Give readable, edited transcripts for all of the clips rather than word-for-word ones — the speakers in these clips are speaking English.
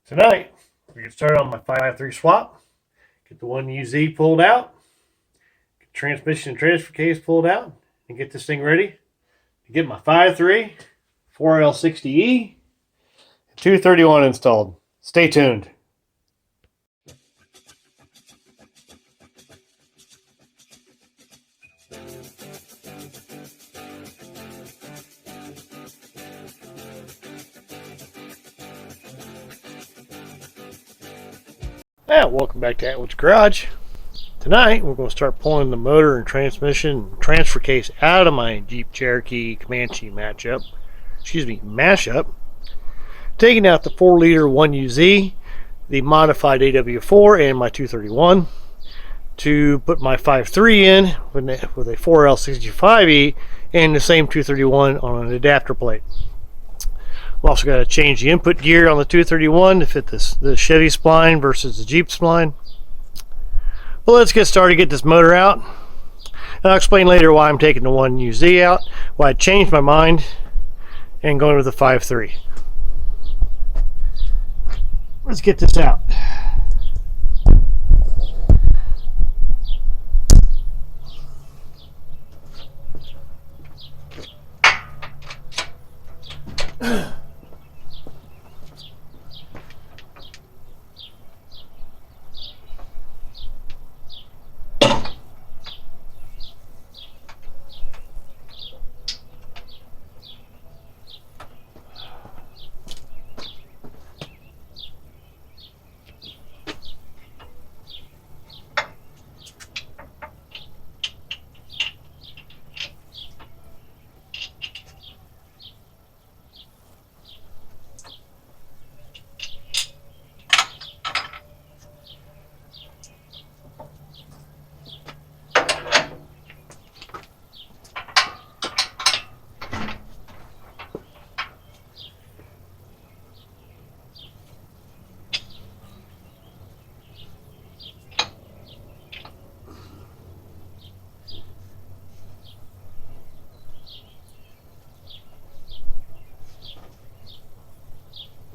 Tonight, we get started on my 5.3 swap. Get the 1UZ pulled out. Get the transmission and transfer case pulled out. And get this thing ready to get my 5.3, 4L60E, 231 installed. Stay tuned. Welcome back to Atwood's Garage. Tonight we're going to start pulling the motor and transmission and transfer case out of my Jeep Cherokee Comanche mashup. Taking out the 4-liter 1UZ, the modified AW4, and my 231 to put my 5.3 in with a 4L65E and the same 231 on an adapter plate. I've also got to change the input gear on the 231 to fit the Chevy spline versus the Jeep spline. Well, let's get started, get this motor out. And I'll explain later why I'm taking the 1UZ out, why I changed my mind and going with the 5.3. Let's get this out.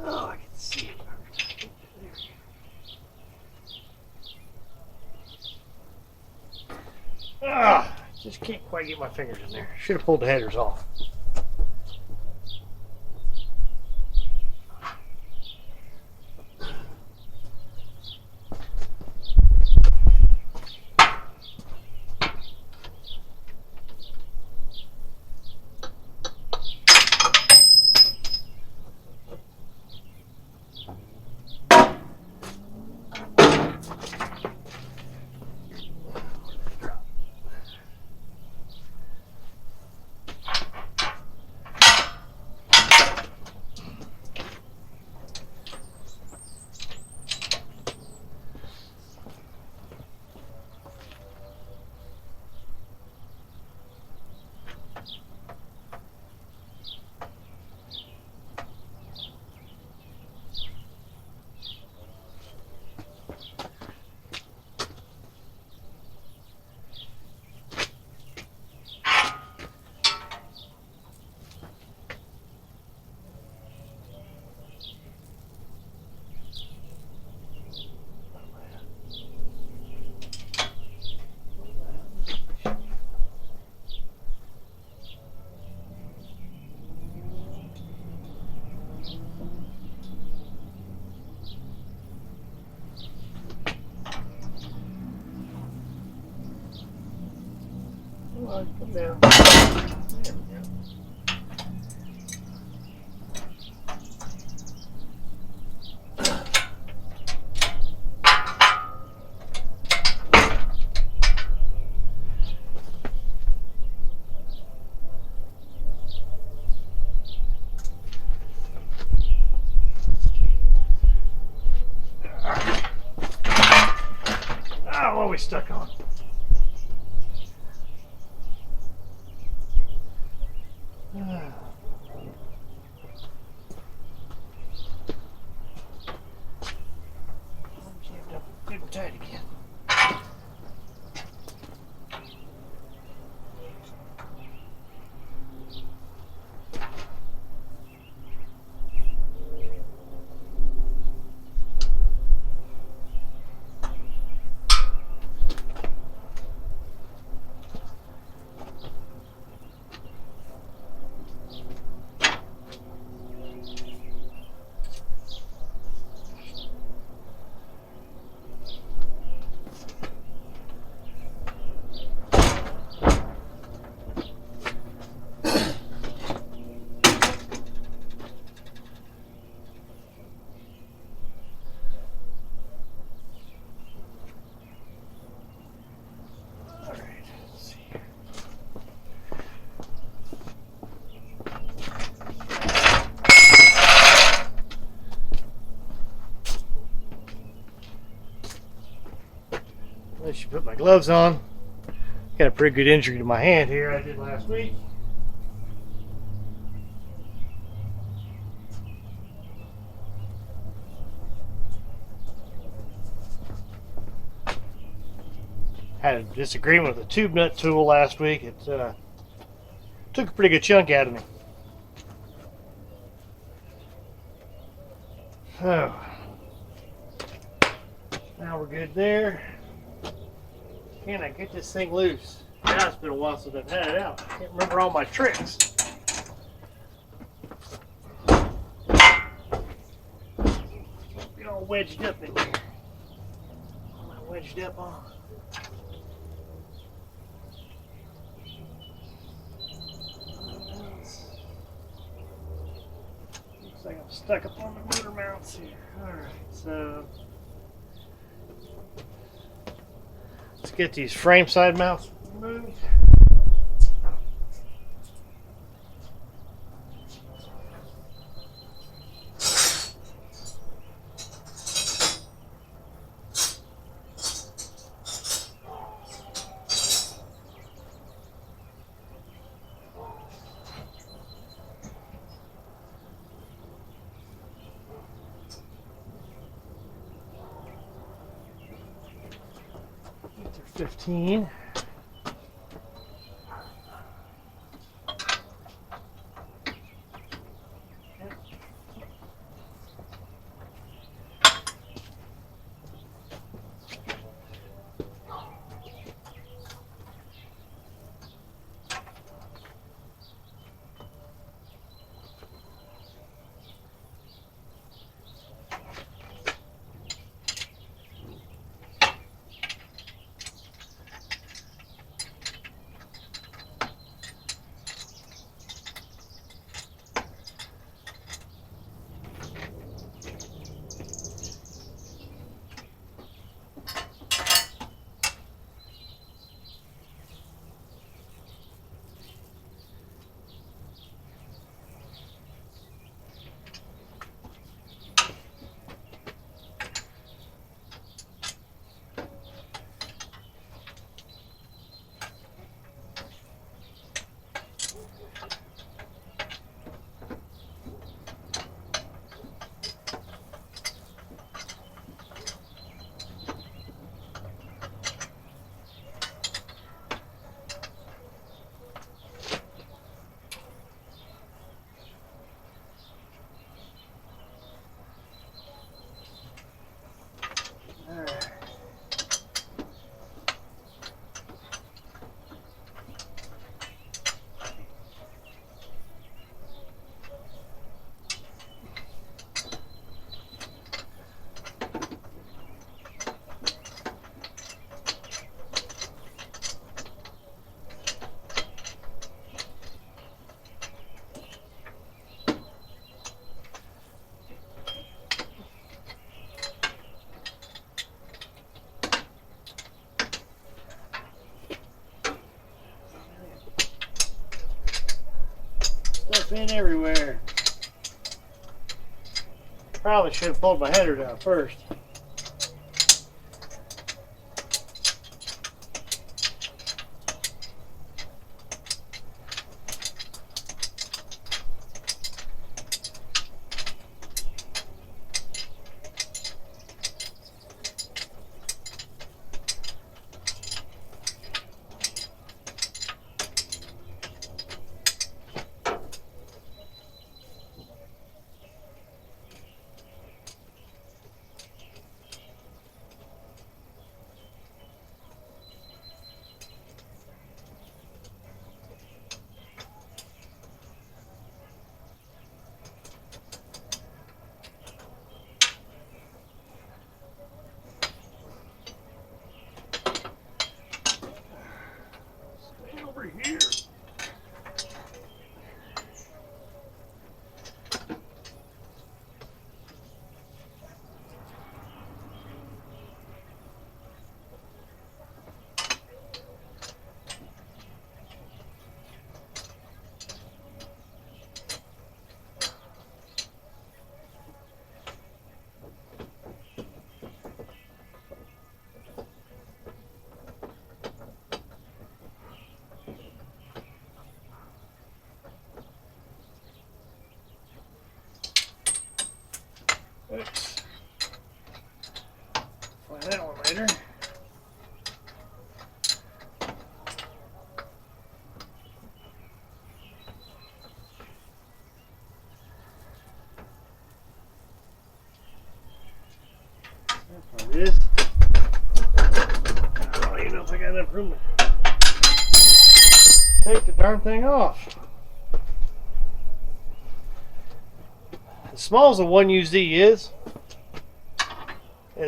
Oh, I can see it. Just can't quite get my fingers in there. Should have pulled the headers off. Come down. There we go. Oh, what are we stuck on? Jammed up good and tight again. I should put my gloves on. Got a pretty good injury to my hand here I did last week. Had a disagreement with a tube nut tool last week. It took a pretty good chunk out of me. Oh. Now we're good there. Can I get this thing loose? Now it's been a while since I've had it out. I can't remember all my tricks. Be all wedged up in here. Am I wedged up on? Looks like I'm stuck up on the motor mounts here. Alright, so let's get these frame side mounts removed. They're 15. Stuff in everywhere. Probably should have pulled my header down first. lighter. That's what it is. I don't even know if I got enough room to take the darn thing off. As small as the 1UZ is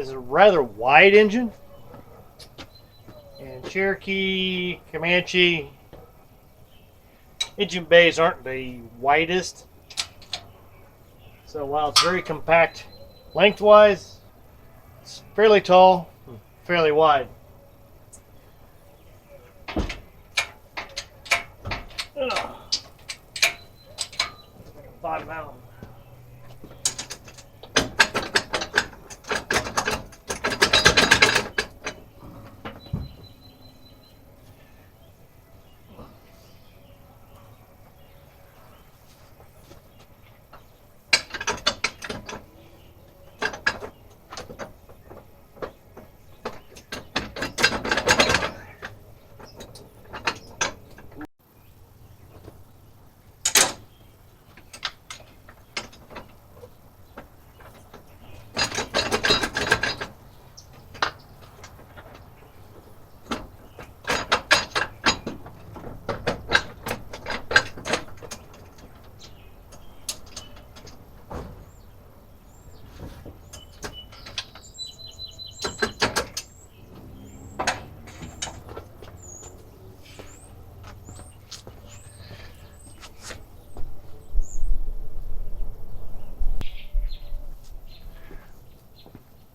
a rather wide engine. And Cherokee, Comanche engine bays aren't the widest. So while it's very compact lengthwise, it's fairly tall, fairly wide. Bottom out.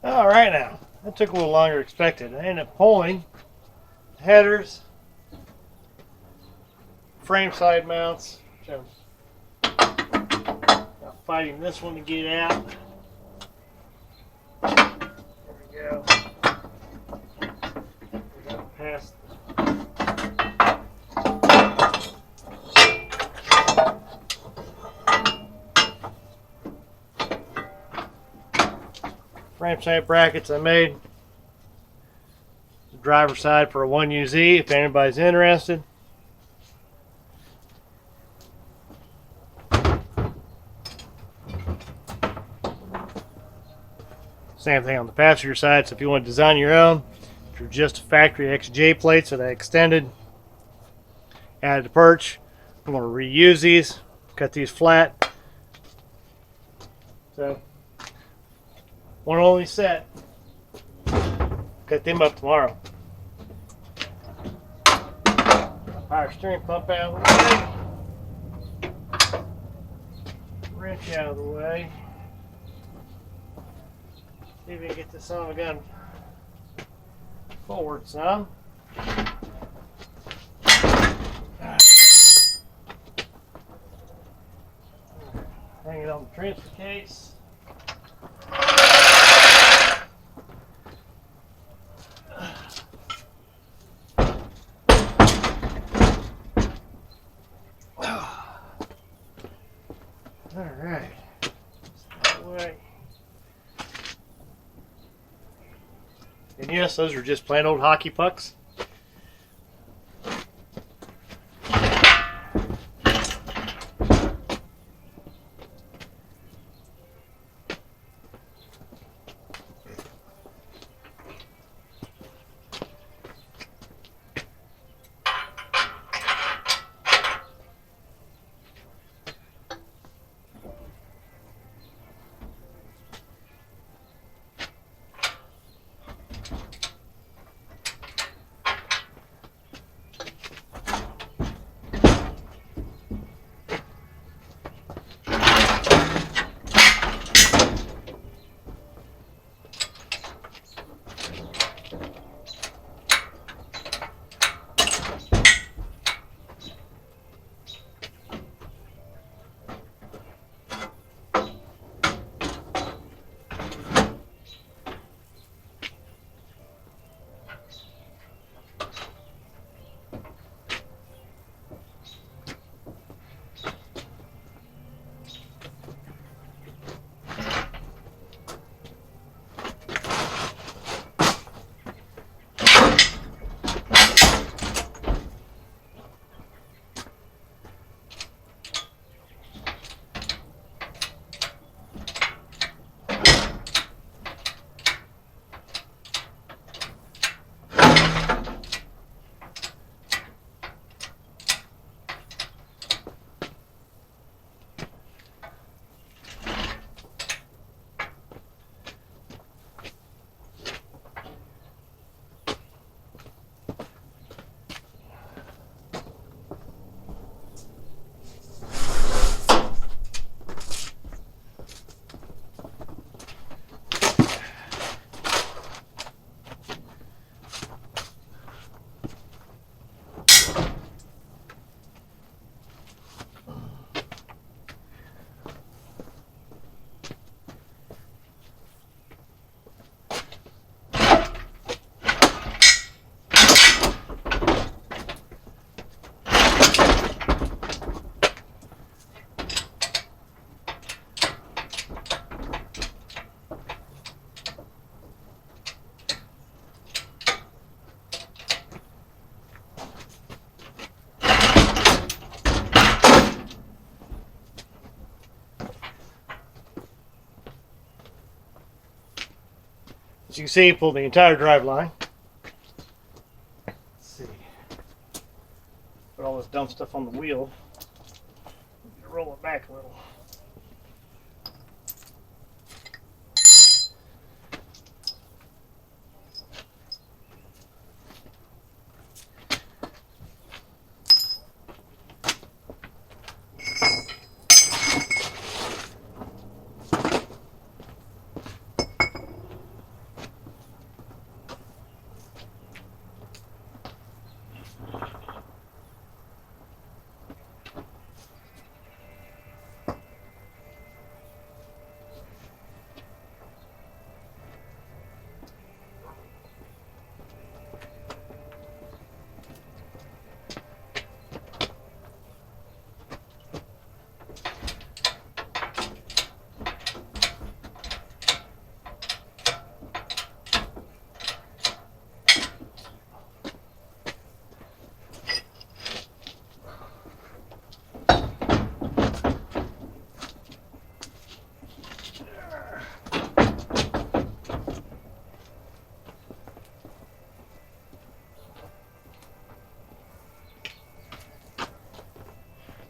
All right, now that took a little longer than expected. I ended up pulling headers, frame side mounts. So I'm fighting this one to get out. There we go. We got past. Frame side brackets I made. The driver side for a 1UZ if anybody's interested. Same thing on the passenger side, so if you want to design your own, if you're just factory XJ plates that I extended, added a perch, I'm going to reuse these, cut these flat. So one only set. Cut them up tomorrow. Power steering pump out of the way. Wrench out of the way. See if we can get this son of a gun forward some. Hang it on the transfer case. Alright. And yes, those are just plain old hockey pucks. As you can see, pull the entire drive line. Let's see. Put all this dumb stuff on the wheel. Roll it back a little.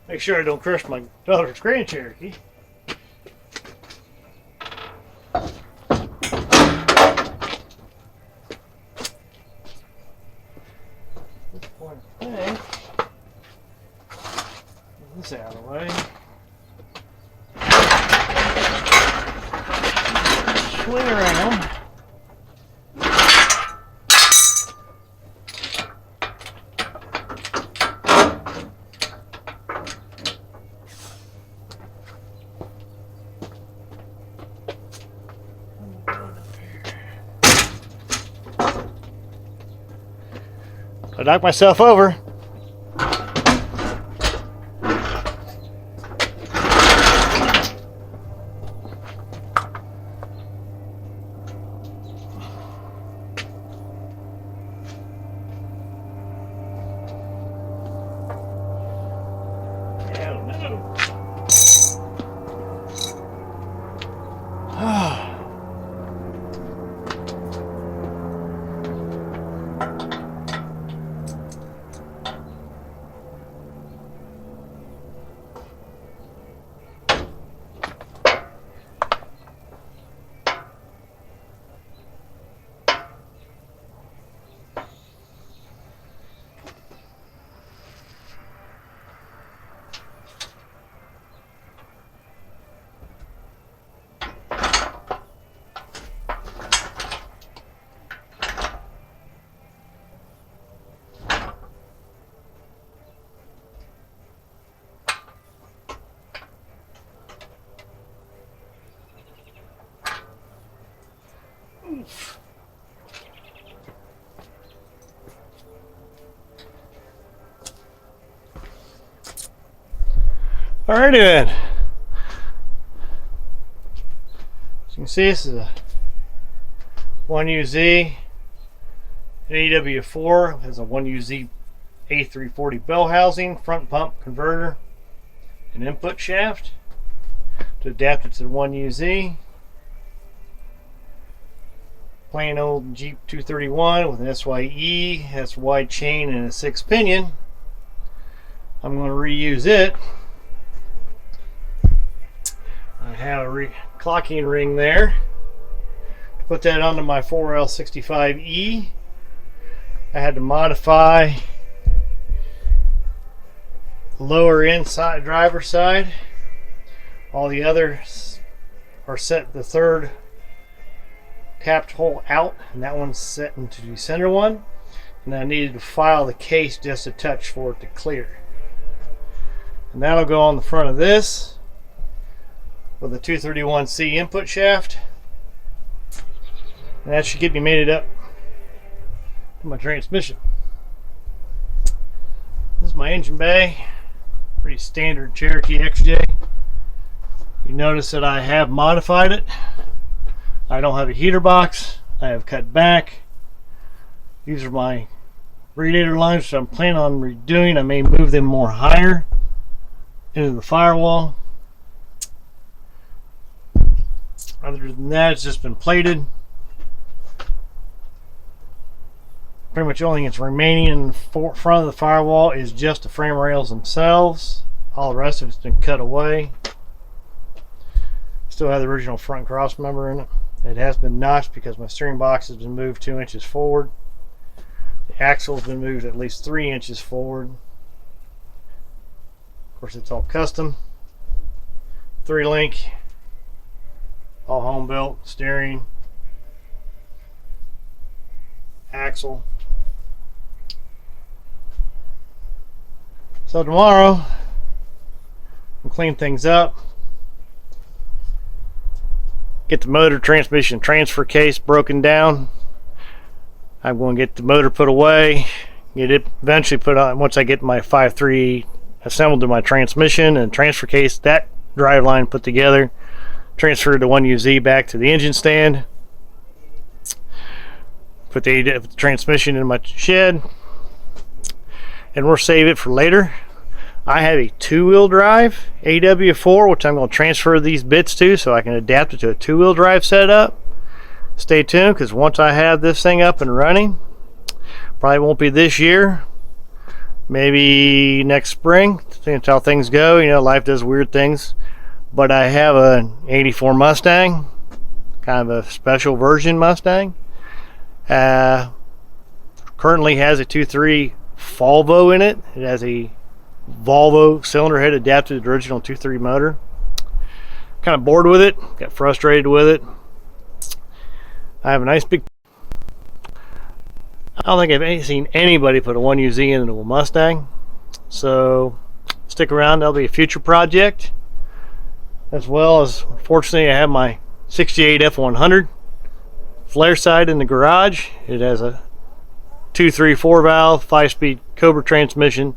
Make sure I don't crush my daughter's Grand Cherokee. This out of the way. Swing around. I knocked myself over. Alrighty then. As you can see, this is a 1UZ, an AW4, has a 1UZ A340 bell housing, front pump converter, an input shaft to adapt it to the 1UZ. Plain old Jeep 231 with an SYE, has wide chain and a 6 pinion. I'm going to reuse it. I have a clocking ring there. To put that onto my 4L65E, I had to modify the lower inside driver's side. All the others are set the third capped hole out, and that one's set into the center one. And I needed to file the case just a touch for it to clear. And that'll go on the front of this with a 231C input shaft, and that should get me mated up to my transmission. This is my engine bay, pretty standard Cherokee XJ. You notice that I have modified it. I don't have a heater box. I have cut back. These are my radiator lines, which I'm planning on redoing. I may move them more higher into the firewall. Other than that, it's just been plated. Pretty much the only thing that's remaining in front of the firewall is just the frame rails themselves. All the rest of it's been cut away. Still have the original front cross member in it. It has been notched because my steering box has been moved 2 inches forward. The axle has been moved at least 3 inches forward. Of course, it's all custom. 3-link, all home built, steering, axle. So tomorrow, we'll clean things up, get the motor, transmission, transfer case broken down. I'm going to get the motor put away, get it eventually put on once I get my 5.3 assembled to my transmission and transfer case, that drive line put together, transfer the 1UZ back to the engine stand, put the transmission in my shed, and we'll save it for later. I have a 2-wheel drive AW4, which I'm going to transfer these bits to so I can adapt it to a 2-wheel drive setup. Stay tuned, because once I have this thing up and running, probably won't be this year, maybe next spring. Depends how things go. You know, life does weird things. But I have an 84 Mustang, kind of a special version Mustang. Currently has a 2.3 Volvo in it. It has a Volvo cylinder head adapted to the original 2.3 motor. Kind of bored with it, got frustrated with it. I have a nice big, I don't think I've seen anybody put a 1UZ into a Mustang, so stick around. That'll be a future project, as well as, fortunately, I have my 68 F100 flare side in the garage. It has a 2.3 4-valve 5-speed Cobra transmission,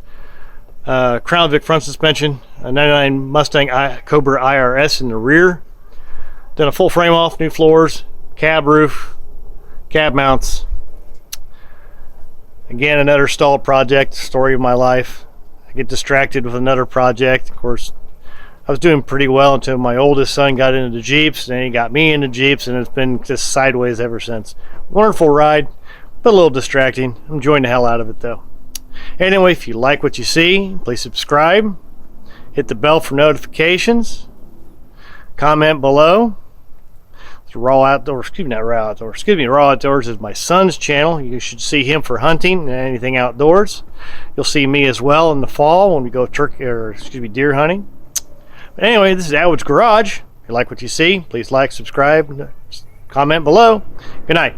Crown Vic front suspension, a 99 Mustang Cobra IRS in the rear. Done a full frame off, new floors, cab roof, cab mounts. Again, another stalled project, story of my life. I get distracted with another project. Of course, I was doing pretty well until my oldest son got into the Jeeps, then he got me into Jeeps, and it's been just sideways ever since. Wonderful ride, but a little distracting. I'm enjoying the hell out of it though. Anyway, if you like what you see, please subscribe, hit the bell for notifications, comment below. Raw Outdoors is my son's channel. You should see him for hunting and anything outdoors. You'll see me as well in the fall when we go deer hunting. But anyway, this is Atwood's Garage. If you like what you see, please like, subscribe, comment below. Good night.